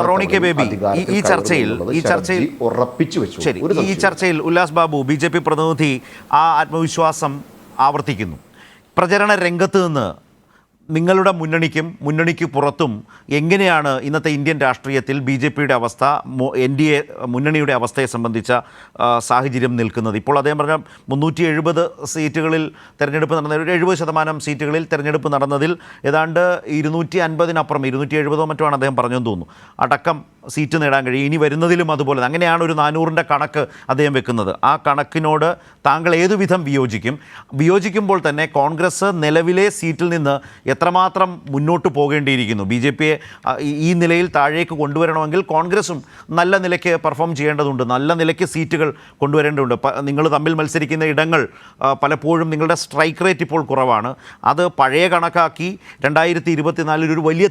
Roni K baby, ഈ ചർച്ചയിൽ ഉറപ്പിച്ചു വെച്ചു. ശരി, ഈ ചർച്ചയിൽ ഉല്ലാസ് ബാബു, ബി.ജെ.പി. പ്രതിനിധി, ആ ആത്മവിശ്വാസം ആവർത്തിക്കുന്നു. പ്രചരണ രംഗത്ത് നിന്ന് നിങ്ങളുടെ മുന്നണിക്ക് പുറത്തും എങ്ങനെയാണ് ഇന്നത്തെ ഇന്ത്യൻ രാഷ്ട്രീയത്തിൽ ബി.ജെ.പിയുടെ അവസ്ഥ, എൻ.ഡി.എ മുന്നണിയുടെ അവസ്ഥയെ സംബന്ധിച്ച സാഹചര്യം നിൽക്കുന്നത്? ഇപ്പോൾ അദ്ദേഹം പറഞ്ഞ 370 സീറ്റുകളിൽ തെരഞ്ഞെടുപ്പ് നടന്ന 70% സീറ്റുകളിൽ തെരഞ്ഞെടുപ്പ് നടന്നതിൽ ഏതാണ്ട് 250-നപ്പുറം 270 മറ്റുമാണ് അദ്ദേഹം പറഞ്ഞെന്ന് തോന്നുന്നു അടക്കം സീറ്റ് നേടാൻ കഴിയും. ഇനി വരുന്നതിലും അതുപോലെ അങ്ങനെയാണ് ഒരു 400-ൻ്റെ കണക്ക് അദ്ദേഹം വെക്കുന്നത്. ആ കണക്കിനോട് താങ്കൾ ഏതുവിധം വിയോജിക്കുമ്പോൾ തന്നെ കോൺഗ്രസ് നിലവിലെ സീറ്റിൽ നിന്ന് എത്രമാത്രം മുന്നോട്ട് പോകേണ്ടിയിരിക്കുന്നു? ബി.ജെ.പിയെ ഈ നിലയിൽ താഴേക്ക് കൊണ്ടുവരണമെങ്കിൽ കോൺഗ്രസും നല്ല നിലയ്ക്ക് പെർഫോം ചെയ്യേണ്ടതുണ്ട്, നല്ല നിലയ്ക്ക് സീറ്റുകൾ കൊണ്ടുവരേണ്ടതുണ്ട്. നിങ്ങൾ തമ്മിൽ മത്സരിക്കുന്ന ഇടങ്ങൾ പലപ്പോഴും നിങ്ങളുടെ സ്ട്രൈക്ക് റേറ്റ് ഇപ്പോൾ കുറവാണ്. അത് പഴയ കണക്കാക്കി 2024 ഒരു വലിയ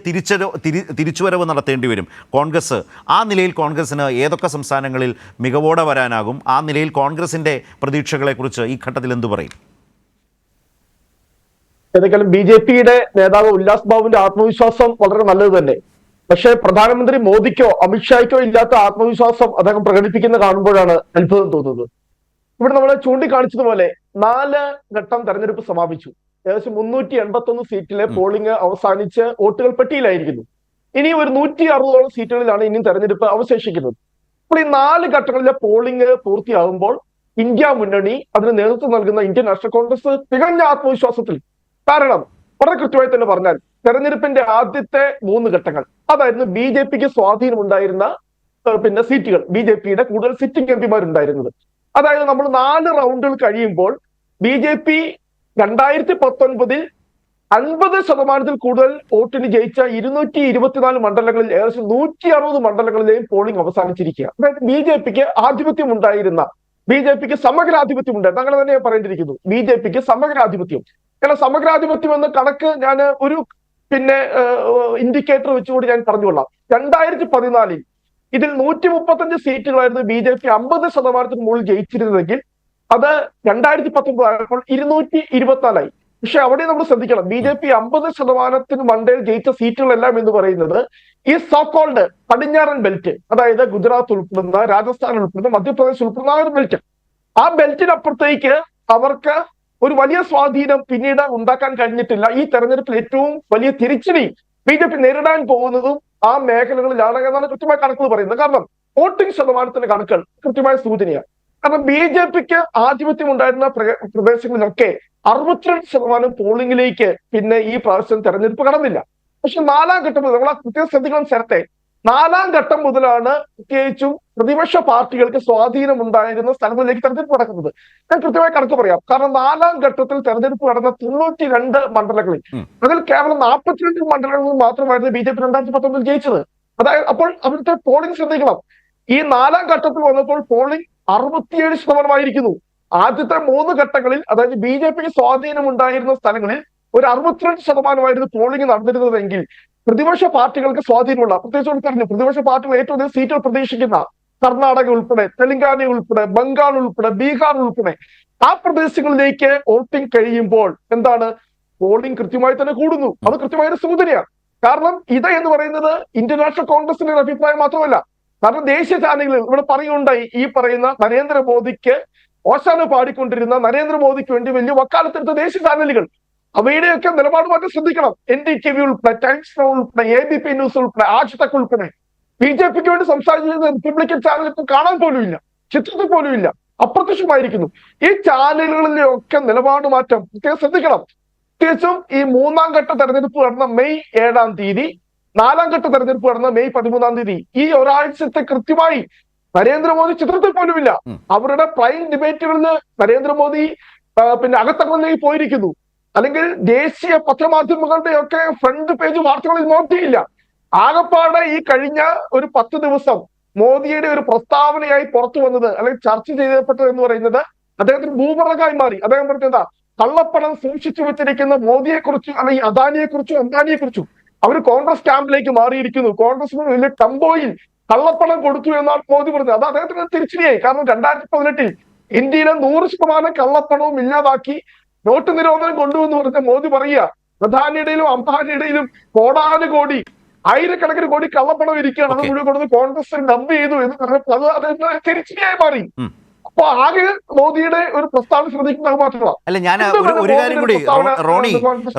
തിരിച്ചുവരവ് നടത്തേണ്ടി വരും കോൺഗ്രസ്. ആ നിലയിൽ കോൺഗ്രസിന് ഏതൊക്കെ സംസ്ഥാനങ്ങളിൽ മികവോടെ വരാനാകും? ആ നിലയിൽ കോൺഗ്രസിൻ്റെ പ്രതീക്ഷകളെക്കുറിച്ച് ഈ ഘട്ടത്തിൽ എന്തു പറയും? ഏതെങ്കിലും ബി.ജെ.പിയുടെ നേതാവ് ഉല്ലാസ് ബാബുവിന്റെ ആത്മവിശ്വാസം വളരെ നല്ലത് തന്നെ. പക്ഷേ പ്രധാനമന്ത്രി മോദിക്കോ അമിത്ഷായ്ക്കോ ഇല്ലാത്ത ആത്മവിശ്വാസം അദ്ദേഹം പ്രകടിപ്പിക്കുന്ന കാണുമ്പോഴാണ് അത്ഭുതം തോന്നുന്നത്. ഇവിടെ നമ്മൾ ചൂണ്ടിക്കാണിച്ചതുപോലെ 4 ഘട്ടം തെരഞ്ഞെടുപ്പ് സമാപിച്ചു. ഏകദേശം 381 സീറ്റിലെ പോളിംഗ് അവസാനിച്ച് വോട്ടുകൾ പെട്ടിയിലായിരിക്കുന്നു. ഇനി ഒരു 160ഓളം സീറ്റുകളിലാണ് ഇനിയും തെരഞ്ഞെടുപ്പ് അവശേഷിക്കുന്നത്. അപ്പോൾ ഈ 4 ഘട്ടങ്ങളിലെ പോളിംഗ് പൂർത്തിയാകുമ്പോൾ ഇന്ത്യ മുന്നണി, അതിന് നേതൃത്വം നൽകുന്ന ഇന്ത്യൻ നാഷണൽ കോൺഗ്രസ് തികഞ്ഞ ആത്മവിശ്വാസത്തിൽ. കാരണം വളരെ കൃത്യമായി തന്നെ പറഞ്ഞാൽ തെരഞ്ഞെടുപ്പിന്റെ ആദ്യത്തെ 3 ഘട്ടങ്ങൾ അതായിരുന്നു ബി.ജെ.പിക്ക് സ്വാധീനമുണ്ടായിരുന്ന സീറ്റുകൾ, ബി.ജെ.പിയുടെ കൂടുതൽ സിറ്റിംഗ് എംപിമാരുണ്ടായിരുന്നത്. അതായത് നമ്മൾ 4 റൗണ്ടുകൾ കഴിയുമ്പോൾ ബി.ജെ.പി 2019 50% കൂടുതൽ വോട്ടിന് ജയിച്ച 224 മണ്ഡലങ്ങളിൽ ഏകദേശം 160 മണ്ഡലങ്ങളിലെയും പോളിംഗ് അവസാനിച്ചിരിക്കുക. അതായത് ബി.ജെ.പിക്ക് ആധിപത്യം ഉണ്ടായിരുന്ന, ബി.ജെ.പിക്ക് സമഗ്രാധിപത്യം ഉണ്ടായിരുന്നു, അങ്ങനെ തന്നെ പറയേണ്ടിയിരിക്കുന്നു. ബി.ജെ.പിക്ക് സമഗ്രാധിപത്യം. കാരണം സമഗ്രാധിപത്യം എന്ന കണക്ക് ഞാൻ ഒരു ഇൻഡിക്കേറ്റർ വെച്ചുകൊണ്ട് ഞാൻ പറഞ്ഞുകൊള്ളാം. 2014 ഇതിൽ 135 സീറ്റുകളായിരുന്നു ബി.ജെ.പി 50% മുകളിൽ ജയിച്ചിരുന്നതെങ്കിൽ അത് 2019 ആയപ്പോൾ 224 പക്ഷെ അവിടെ നമ്മൾ ശ്രദ്ധിക്കണം, ബി.ജെ.പി 50% മണ്ടയിൽ ജയിച്ച സീറ്റുകളെല്ലാം എന്ന് പറയുന്നത് ഈ സോക്കോൾഡ് പടിഞ്ഞാറൻ ബെൽറ്റ്, അതായത് ഗുജറാത്ത് ഉൾപ്പെടുന്ന, രാജസ്ഥാൻ ഉൾപ്പെടുന്ന, മധ്യപ്രദേശ് ഉൾപ്പെടുന്ന ആ ഒരു ബെൽറ്റ്. ആ ബെൽറ്റിനപ്പുറത്തേക്ക് അവർക്ക് ഒരു വലിയ സ്വാധീനം പിന്നീട് ഉണ്ടാക്കാൻ കഴിഞ്ഞിട്ടില്ല. ഈ തെരഞ്ഞെടുപ്പിൽ ഏറ്റവും വലിയ തിരിച്ചടി ബി.ജെ.പി നേരിടാൻ പോകുന്നതും ആ മേഖലകളിലാണ് എന്നാണ് കൃത്യമായ കണക്കുകൾ പറയുന്നത്. കാരണം വോട്ടിംഗ് ശതമാനത്തിന്റെ കണക്കുകൾ കൃത്യമായ സൂചനയാണ്. കാരണം ബി.ജെ.പിക്ക് ആധിപത്യം ഉണ്ടായിരുന്ന പ്രദേശങ്ങളിലൊക്കെ 62% പോളിംഗിലേക്ക് പിന്നെ ഈ പ്രാവശ്യം തെരഞ്ഞെടുപ്പ് കടന്നില്ല. പക്ഷെ 4ാം ഘട്ടം മുതൽ നമ്മൾ പ്രത്യേകം ശ്രദ്ധിക്കണം സ്ഥലത്തെ 4ാം ഘട്ടം മുതലാണ് പ്രത്യേകിച്ചും പ്രതിപക്ഷ പാർട്ടികൾക്ക് സ്വാധീനം ഉണ്ടായിരുന്ന സ്ഥലങ്ങളിലേക്ക് തെരഞ്ഞെടുപ്പ് നടക്കുന്നത്. ഞാൻ കൃത്യമായി കണക്ക് പറയാം. കാരണം 4ാം ഘട്ടത്തിൽ തെരഞ്ഞെടുപ്പ് നടന്ന 92 മണ്ഡലങ്ങളിൽ അതിൽ കേവലം 42 മണ്ഡലങ്ങളിൽ മാത്രമായിരുന്നു ബി.ജെ.പി 2019 ജയിച്ചത്. അതായത് അപ്പോൾ അവിടുത്തെ പോളിംഗ് ശ്രദ്ധിക്കണം. ഈ 4ാം ഘട്ടത്തിൽ വന്നപ്പോൾ പോളിംഗ് 67% ആദ്യത്തെ 3 ഘട്ടങ്ങളിൽ, അതായത് ബി.ജെ.പിക്ക് സ്വാധീനം ഉണ്ടായിരുന്ന സ്ഥലങ്ങളിൽ ഒരു 62% പോളിംഗ് നടന്നിരുന്നതെങ്കിൽ പ്രതിപക്ഷ പാർട്ടികൾക്ക് സ്വാധീനമുള്ള, പ്രത്യേകിച്ച് പ്രതിപക്ഷ പാർട്ടികൾ ഏറ്റവും അധികം സീറ്റുകൾ പ്രതീക്ഷിക്കുന്ന കർണാടക ഉൾപ്പെടെ, തെലങ്കാന ഉൾപ്പെടെ, ബംഗാൾ ഉൾപ്പെടെ, ബീഹാർ ഉൾപ്പെടെ ആ പ്രദേശങ്ങളിലേക്ക് വോട്ടിംഗ് കഴിയുമ്പോൾ എന്താണ്, പോളിംഗ് കൃത്യമായി തന്നെ കൂടുന്നു. അത് കൃത്യമായ ഒരു സൂചനയാണ്. കാരണം ഇത് എന്ന് പറയുന്നത് ഇന്ത്യൻ നാഷണൽ കോൺഗ്രസിന്റെ ഒരു അഭിപ്രായം മാത്രമല്ല. കാരണം ദേശീയ ചാനലുകളിൽ ഇവിടെ പറയുകയുണ്ടായി, ഈ പറയുന്ന നരേന്ദ്രമോദിക്ക് ഓശാന പാടിക്കൊണ്ടിരുന്ന, നരേന്ദ്രമോദിക്ക് വേണ്ടി വലിയ വക്കാലത്തെടുത്ത ദേശീയ ചാനലുകൾ, അവയുടെയൊക്കെ നിലപാട് മാറ്റം ശ്രദ്ധിക്കണം. NDTV ഉൾപ്പെടെ, ടൈംസ് നൗ ഉൾപ്പെടെ, ABP ന്യൂസ് ഉൾപ്പെടെ, ആജ് തക് ഉൾപ്പെടെ ബി.ജെ.പിക്ക് വേണ്ടി സംസാരിച്ചിരുന്ന റിപ്പബ്ലിക്കൻ ചാനൽ ഇപ്പം കാണാൻ പോലും ഇല്ല, ചിത്രത്തിൽ പോലും ഇല്ല, അപ്രത്യക്ഷമായിരിക്കുന്നു. ഈ ചാനലുകളിലെയൊക്കെ നിലപാട് മാറ്റം പ്രത്യേകം ശ്രദ്ധിക്കണം. പ്രത്യേകിച്ചും ഈ 3ാം ഘട്ട തെരഞ്ഞെടുപ്പ് നടന്ന മെയ് 7-ാം തീയതി, 4ാം ഘട്ട തെരഞ്ഞെടുപ്പ് നടന്ന മെയ് 13-ാം തീയതി, ഈ ഒരാഴ്ചത്തെ കൃത്യമായി നരേന്ദ്രമോദി ചിത്രത്തിൽ പോലുമില്ല. അവരുടെ പ്രൈം ഡിബേറ്റുകളിൽ നരേന്ദ്രമോദി അകത്തങ്ങളിലേക്ക് പോയിരിക്കുന്നു. അല്ലെങ്കിൽ ദേശീയ പത്രമാധ്യമങ്ങളുടെ ഒക്കെ ഫ്രണ്ട് പേജ് വാർത്തകളിൽ മോദിയില്ല. ആകപ്പാടെ ഈ കഴിഞ്ഞ ഒരു 10 ദിവസം മോദിയുടെ ഒരു പ്രസ്താവനയായി പുറത്തു വന്നത്, അല്ലെങ്കിൽ ചർച്ച ചെയ്യപ്പെട്ടത് എന്ന് പറയുന്നത് അദ്ദേഹത്തിന് ഭൂപടകായി മാറി. അദ്ദേഹം പറഞ്ഞത് കള്ളപ്പണം സൂക്ഷിച്ചു വെച്ചിരിക്കുന്ന മോദിയെക്കുറിച്ചും അല്ലെങ്കിൽ അദാനിയെക്കുറിച്ചും അംബാനിയെക്കുറിച്ചും അവർ കോൺഗ്രസ് ക്യാമ്പിലേക്ക് മാറിയിരിക്കുന്നു. കോൺഗ്രസിന് വലിയ ടംബോയിൽ കള്ളപ്പണം കൊടുത്തു എന്നാണ് മോദി പറഞ്ഞത്. അത് അദ്ദേഹത്തിന് തിരിച്ചടിയായി. കാരണം 2018 ഇന്ത്യയിലെ 100% കള്ളപ്പണവും ഇല്ലാതാക്കി നോട്ട് നിരോധനം കൊണ്ടുവന്ന് പറഞ്ഞ മോദി പറയുക, പ്രധാനിയുടെയിലും അംബാനിയുടെയിലും കോടാനുകോടി ആയിരക്കണക്കിന് കോടി കള്ളപ്പണം ഇരിക്കുകയാണ്, അത് മുഴുവൻ കൊടുത്ത് കോൺഗ്രസ് ഡംപ് ചെയ്തു എന്ന് പറഞ്ഞപ്പോൾ അത് തിരിച്ചടിയായി മാറി. അപ്പൊ ആകെ മോദിയുടെ ഒരു പ്രസ്താവന ശ്രദ്ധിക്കുന്നത് മാത്രമാണ്. അല്ല, ഞാൻ ഒരു കാര്യം കൂടി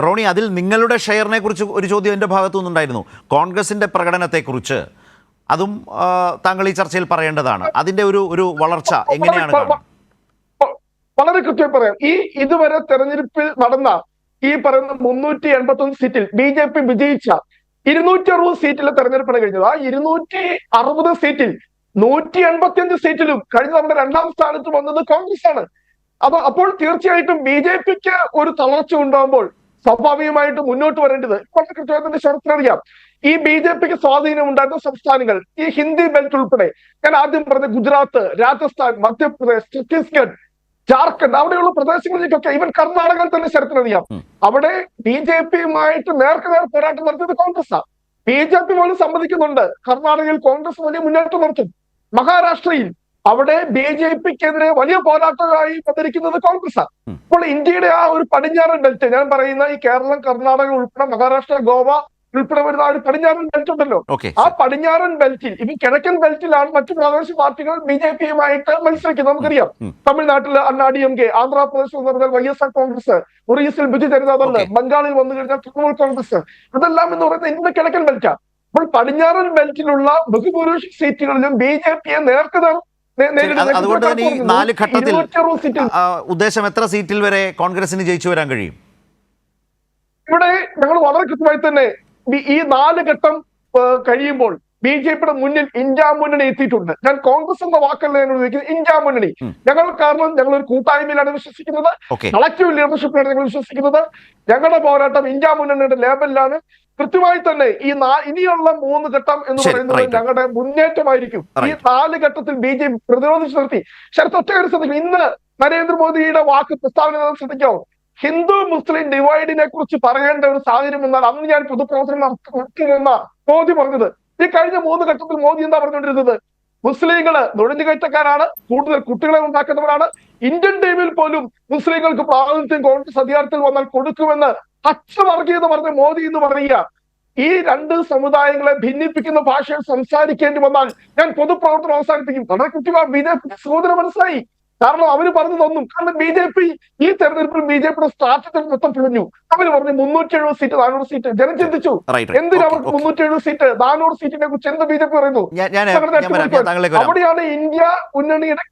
റോണി, അതിൽ നിങ്ങളുടെ ഷെയറിനെ കുറിച്ച് ഒരു ചോദ്യം എൻ്റെ ഭാഗത്തു നിന്നുണ്ടായിരുന്നു. കോൺഗ്രസിന്റെ പ്രകടനത്തെക്കുറിച്ച് അതും താങ്കൾ ഈ ചർച്ചയിൽ പറയേണ്ടതാണ്. അതിന്റെ ഒരു വളർച്ച എങ്ങനെയാണ് കാണുന്നത്? വളരെ കൃത്യമായി പറയാം. ഇതുവരെ തെരഞ്ഞെടുപ്പിൽ നടന്ന ഈ പറയുന്ന 381 സീറ്റിൽ BJP വിജയിച്ച 260 സീറ്റിലെ തെരഞ്ഞെടുപ്പാണ് കഴിഞ്ഞത്. ആ 260 സീറ്റിൽ 185 സീറ്റിലും കഴിഞ്ഞ നമ്മുടെ 2ാം സ്ഥാനത്ത് വന്നത് കോൺഗ്രസ് ആണ്. അപ്പോൾ തീർച്ചയായിട്ടും BJPക്ക് ഒരു തളർച്ച ഉണ്ടാകുമ്പോൾ സ്വാഭാവികമായിട്ടും മുന്നോട്ട് വരേണ്ടത് വളരെ കൃത്യമായി ശരത്തിനറിയാം. ഈ BJPക്ക് സ്വാധീനം ഉണ്ടായിരുന്ന സംസ്ഥാനങ്ങൾ, ഈ ഹിന്ദി ബെൽറ്റ് ഉൾപ്പെടെ, ഞാൻ ആദ്യം പറഞ്ഞ ഗുജറാത്ത്, രാജസ്ഥാൻ, മധ്യപ്രദേശ്, ഛത്തീസ്ഗഡ്, ജാർഖണ്ഡ്, അവിടെയുള്ള പ്രദേശങ്ങളിലേക്കൊക്കെ, ഈവൻ കർണാടകയിൽ തന്നെ ശരത്തിനറിയാം, അവിടെ BJPയുമായിട്ട് നേർക്കുനേർ പോരാട്ടം നടത്തിയത് കോൺഗ്രസ്സാണ്. BJP പോലും സമ്മതിക്കുന്നുണ്ട് കർണാടകയിൽ കോൺഗ്രസ് വലിയ മുന്നേറ്റം നടത്തും. മഹാരാഷ്ട്രയിൽ അവിടെ BJPക്കെതിരെ വലിയ പോരാട്ടമായി വന്നിരിക്കുന്നത് കോൺഗ്രസ്സാണ്. അപ്പോൾ ഇന്ത്യയുടെ ആ ഒരു പടിഞ്ഞാറൻ ബെൽറ്റ്, ഞാൻ പറയുന്ന ഈ കേരളം, കർണാടക ഉൾപ്പെടെ മഹാരാഷ്ട്ര, ഗോവ ഉൾപ്പെടെ വരുന്ന ആ ഒരു പടിഞ്ഞാറൻ ബെൽറ്റ് ഉണ്ടല്ലോ, ആ പടിഞ്ഞാറൻ ബെൽറ്റിൽ, ഇനി കിഴക്കൻ ബെൽറ്റിലാണ് മറ്റു പ്രാദേശിക പാർട്ടികൾ BJPയുമായിട്ട് മത്സരിക്കുന്നത്. നമുക്കറിയാം, തമിഴ്നാട്ടിൽ DMK, ആന്ധ്രാപ്രദേശ് എന്ന് പറഞ്ഞാൽ YSR കോൺഗ്രസ്, ഒറീസയിൽ ബിജു ജനതാദൾ, ബംഗാളിൽ വന്നു കഴിഞ്ഞാൽ തൃണമൂൽ കോൺഗ്രസ്, ഇതെല്ലാം എന്ന് പറയുന്നത് ഇന്ത്യയുടെ കിഴക്കൻ ബെൽറ്റാണ്. അപ്പോൾ പടിഞ്ഞാറൻ ബെൽറ്റിലുള്ള ബഹുഭൂരിപക്ഷ സീറ്റുകളിലും BJPയെ നേർക്കുനേർ. അതുകൊണ്ട് തന്നെ ഈ 4 ഘട്ടത്തിൽ ഉദ്ദേശം എത്ര സീറ്റിൽ വരെ കോൺഗ്രസിന് ജയിച്ചു വരാൻ കഴിയും? ഇവിടെ ഞങ്ങൾ വളരെ കൃത്യമായി തന്നെ ഈ 4 ഘട്ടം കഴിയുമ്പോൾ BJPയുടെ മുന്നിൽ ഇന്ത്യ മുന്നണി എത്തിയിട്ടുണ്ട്. ഞാൻ കോൺഗ്രസ് എന്ന വാക്കല്ല ഞാൻ ഉപയോഗിക്കുന്നത്, ഇന്ത്യ മുന്നണി. കാരണം ഞങ്ങൾ ഒരു കൂട്ടായ്മയിലാണ് വിശ്വസിക്കുന്നത്, കളക്റ്റീവ് ലീഡർഷിപ്പിലാണ് ഞങ്ങൾ വിശ്വസിക്കുന്നത്. ഞങ്ങളുടെ പോരാട്ടം ഇന്ത്യ മുന്നണിയുടെ ലേബലിലാണ്. കൃത്യമായി തന്നെ ഇനിയുള്ള 3 ഘട്ടം എന്ന് പറയുന്നത് ഞങ്ങളുടെ മുന്നേറ്റമായിരിക്കും. ഈ 4 ഘട്ടത്തിൽ BJP പ്രതിരോധിച്ച് നിർത്തി. ഒറ്റ കാര്യം ശ്രദ്ധിക്കും, ഇന്ന് നരേന്ദ്രമോദിയുടെ വാക്ക് പ്രസ്താവന ശ്രദ്ധിക്കാവോ? ഹിന്ദു മുസ്ലിം ഡിവൈഡിനെ കുറിച്ച് പറയേണ്ട ഒരു സാഹചര്യം എന്നാൽ അന്ന് ഞാൻ പൊതുപ്രവർത്തനം നടത്തുമെന്ന മോദി പറഞ്ഞത്. ഈ കഴിഞ്ഞ 3 ഘട്ടത്തിൽ മോദി എന്താ പറഞ്ഞുകൊണ്ടിരുന്നത്? മുസ്ലിങ്ങള് നുഴഞ്ഞുകയറ്റക്കാരാണ്, കൂടുതൽ കുട്ടികളെ ഉണ്ടാക്കുന്നവരാണ്, ഇന്ത്യൻ ടീമിൽ പോലും മുസ്ലിങ്ങൾക്ക് പ്രാതിനിധ്യം കോൺഗ്രസ് അധികാരത്തിൽ വന്നാൽ കൊടുക്കുമെന്ന് അക്ഷവർഗീയത പറഞ്ഞ മോദി എന്ന് പറയുക. ഈ 2 സമുദായങ്ങളെ ഭിന്നിപ്പിക്കുന്ന ഭാഷയിൽ സംസാരിക്കേണ്ടി വന്നാൽ ഞാൻ പൊതുപ്രവർത്തനം അവസാനിപ്പിക്കും. വളരെ കൃത്യമായി BJP സഹോദര മനസ്സിലായി. കാരണം അവര് പറഞ്ഞു തന്നു. കാരണം BJP ഈ തെരഞ്ഞെടുപ്പിൽ BJPയുടെ സ്ട്രാറ്റജി മൊത്തം പിഴഞ്ഞു. അവര് പറഞ്ഞു 370 സീറ്റ് 400 സീറ്റ്. ജനം ചിന്തിച്ചു, എന്തിനാ അവർക്ക് 370 സീറ്റ് 400 സീറ്റിനെ കുറിച്ച് എന്ത് BJP പറയുന്നു? അവിടെയാണ് ഇന്ത്യ മുന്നണിയുടെ